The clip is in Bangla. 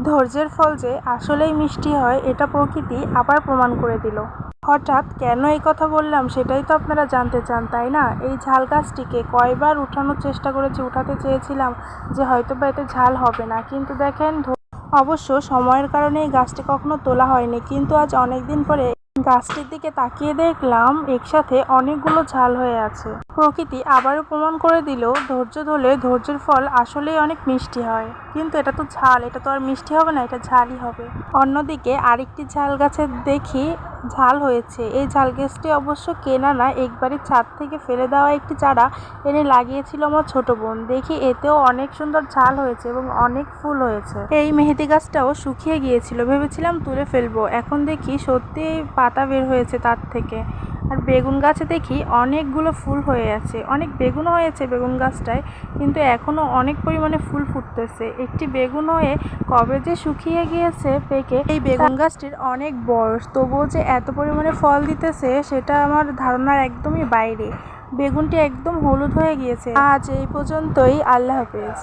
ধৈর্যের ফল যে আসলেই মিষ্টি হয় এটা প্রকৃতি আবার প্রমাণ করে দিল। হঠাৎ কেন এই কথা বললাম সেটাই তো আপনারা জানতে চান, তাই না? এই ঝাল গাছটিকে কয়বার উঠানোর চেষ্টা করেছি, উঠাতে চেয়েছিলাম যে হয়তো বা এতে ঝাল হবে না, কিন্তু দেখেন অবশ্য সময়ের কারণে এই গাছটি কখনো তোলা হয়নি, কিন্তু আজ অনেকদিন পরে গাছটির দিকে তাকিয়ে দেখলাম একসাথে অনেকগুলো ঝাল হয়ে আছে। প্রকৃতি আবারও প্রমাণ করে দিল ধৈর্য ধরলে ধৈর্যের ফল আসলেই অনেক মিষ্টি হয়। কিন্তু এটা তো ঝাল, এটা তো আর মিষ্টি হবে না, এটা ঝালই হবে। অন্যদিকে আরেকটি ঝাল গাছে দেখি ঝাল হয়েছে। এই ঝাল গাছটি অবশ্য কেনা না, একবারই ছাদ থেকে ফেলে দেওয়া একটি চারা এনে লাগিয়েছিল আমার ছোট বোন। দেখি এতেও অনেক সুন্দর ঝাল হয়েছে এবং অনেক ফুল হয়েছে। এই মেহেদি গাছটাও শুকিয়ে গিয়েছিল, ভেবেছিলাম তুলে ফেলবো, এখন দেখি সত্যি পাতা বের হয়েছে তার থেকে। আর বেগুন গাছে দেখি অনেকগুলো ফুল হয়ে আছে, অনেক বেগুনও হয়েছে বেগুন গাছটায়, কিন্তু এখনও অনেক পরিমাণে ফুল ফুটতেছে। একটি বেগুন হয়ে কবে যে শুকিয়ে গিয়েছে পেকে। এই বেগুন গাছটির অনেক বয়স, তবুও যে এত পরিমাণে ফল দিতেছে সেটা আমার ধারণার একদমই বাইরে। বেগুনটি একদম হলুদ হয়ে গিয়েছে। আজ এই পর্যন্তই, আল্লাহ হাফেজ।